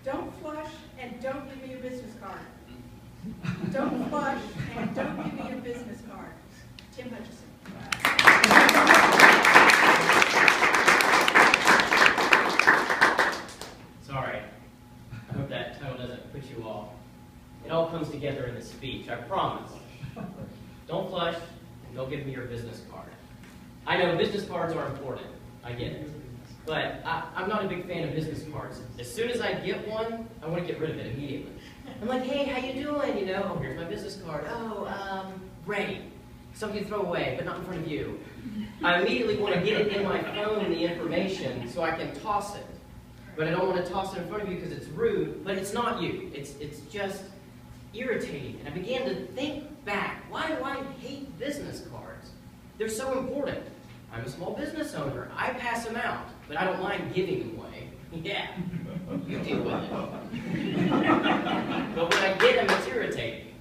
Don't flush and don't give me your business card. Don't flush and don't give me your business card. Tim Hutchison. Sorry. I hope that title doesn't put you off. It all comes together in the speech, I promise. Don't flush and don't give me your business card. I know business cards are important. I get it. But I'm not a big fan of business cards. As soon as I get one, I want to get rid of it immediately. I'm like, hey, how you doing? You know, oh, here's my business card. Oh, great. Something to throw away, but not in front of you. I immediately want to get it in my phone, the information, so I can toss it. But I don't want to toss it in front of you because it's rude, but it's not you. It's just irritating. And I began to think back, why do I hate business cards? They're so important. I'm a small business owner. I pass them out, but I don't mind giving them away. Yeah, you deal with it. But when I get them, it's irritating.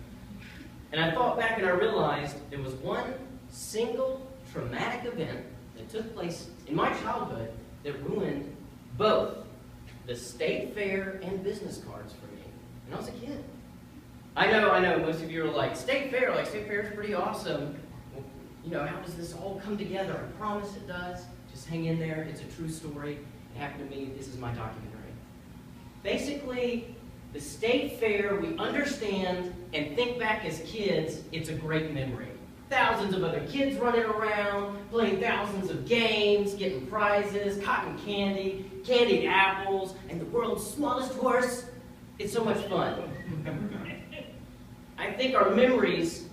And I thought back and I realized there was one single traumatic event that took place in my childhood that ruined both the state fair and business cards for me. And I was a kid. I know, most of you are like, state fair is pretty awesome. Well, you know, how does this all come together? I promise it does. Just hang in there. It's a true story. It happened to me. This is my documentary. Basically, the state fair, we understand and think back as kids, it's a great memory. Thousands of other kids running around, playing thousands of games, getting prizes, cotton candy, candied apples, and the world's smallest horse. It's so much fun. I think our memories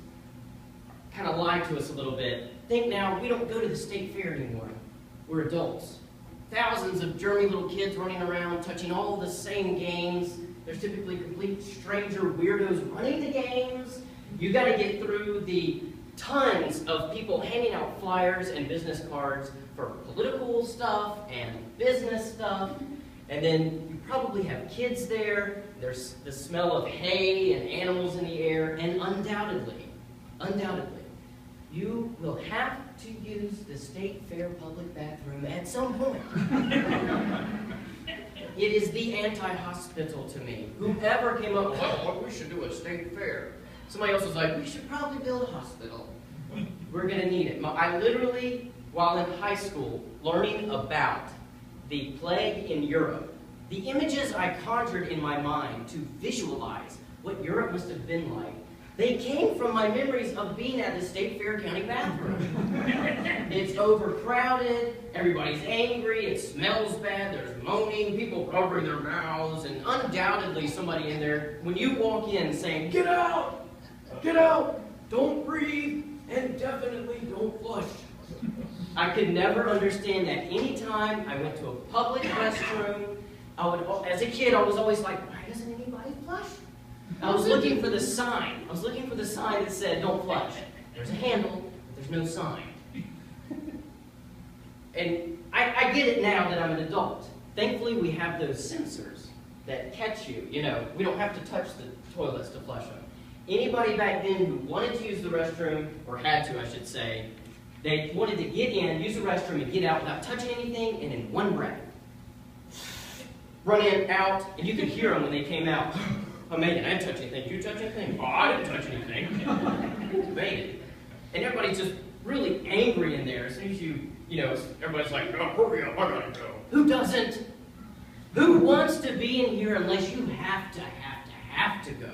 kind of lie to us a little bit. Think now, we don't go to the state fair anymore. We're adults. Thousands of germy little kids running around, touching all the same games. There's typically complete stranger weirdos running the games. You got to get through the tons of people handing out flyers and business cards for political stuff and business stuff. And then you probably have kids there. There's the smell of hay and animals in the air. And undoubtedly, you will have to use the state fair public bathroom at some point. It is the anti-hospital to me. Whoever came up with, oh, what we should do at state fair. Somebody else was like, we should probably build a hospital. We're going to need it. I literally, while in high school, learning about the plague in Europe, the images I conjured in my mind to visualize what Europe must have been like, they came from my memories of being at the State Fair County bathroom. It's overcrowded, everybody's angry, it smells bad, there's moaning, people covering their mouths, and undoubtedly somebody in there, when you walk in saying, get out, don't breathe, and definitely don't flush. I could never understand that. Anytime I went to a public restroom, as a kid, I was always like, why doesn't anybody flush? I was looking for the sign. I was looking for the sign that said, don't flush. There's a handle, but there's no sign. And I get it now that I'm an adult. Thankfully, we have those sensors that catch you. You know, we don't have to touch the toilets to flush them. Anybody back then who wanted to use the restroom, or had to, I should say, they wanted to get in, use the restroom, and get out without touching anything, and in one breath. Run in, out, and you could hear them when they came out. Oh, Megan, I didn't touch anything. Did you touch anything? Oh, I didn't touch anything. Megan. And everybody's just really angry in there. As soon as you know, everybody's like, oh, hurry up, I gotta go. Who doesn't? Who wants to be in here unless you have to go?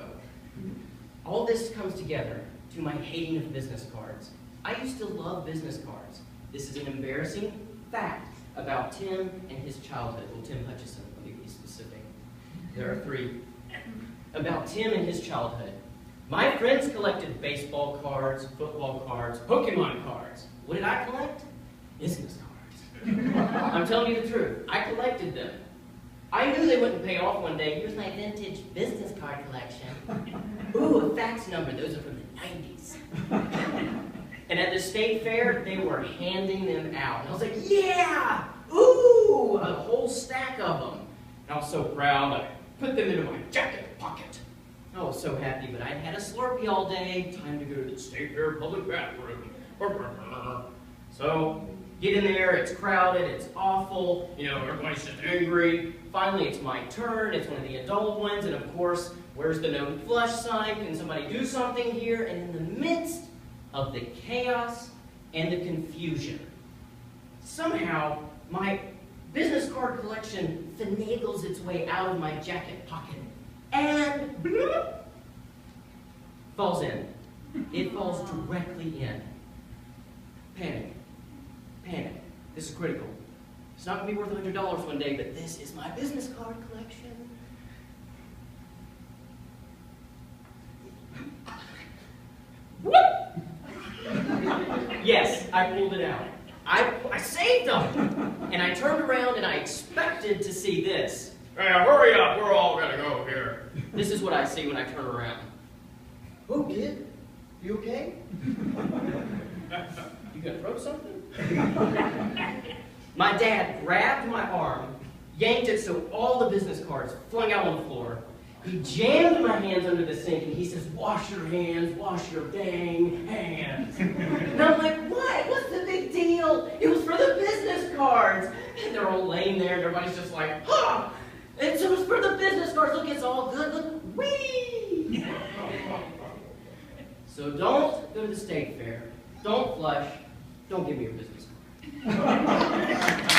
All this comes together to my hating of business cards. I used to love business cards. This is an embarrassing fact about Tim and his childhood. Well, Tim Hutchison, let me be specific. There are 3. About Tim and his childhood. My friends collected baseball cards, football cards, Pokemon cards. What did I collect? Business cards. I'm telling you the truth. I collected them. I knew they wouldn't pay off one day. Here's my vintage business card collection. Ooh, a fax number. Those are from the 90s. And at the state fair, they were handing them out. And I was like, yeah! Ooh! A whole stack of them. And I was so proud. I put them into my jacket pocket. I was so happy, but I'd had a Slurpee all day. Time to go to the state fair public bathroom. So Get in there, it's crowded, it's awful, you know, everybody's just angry. Finally, it's my turn, it's one of the adult ones, and of course, where's the no flush sign? Can somebody do something here? And in the midst of the chaos and the confusion, somehow my business card collection finagles its way out of my jacket pocket and bloop, falls in. It falls directly in. Panic. Panic. This is critical. It's not going to be worth $100 one day, but this is my business card collection. Whoop! Yes, I pulled it out. I saved them! And I turned around and I expected to see this. Hey, hurry up, we're all gonna go here. This is what I see when I turn around. Oh, kid, you okay? You gonna throw something? My dad grabbed my arm, yanked it so all the business cards flung out on the floor. He jammed my hands under the sink and he says, wash your hands, wash your dang hands. And I'm like, what? What's the big deal? It was for the business cards. And they're all laying there and everybody's just like, huh? And so it's for the business cards. Look, it's all good. Look, whee! So don't go to the state fair. Don't flush. Don't give me your business card.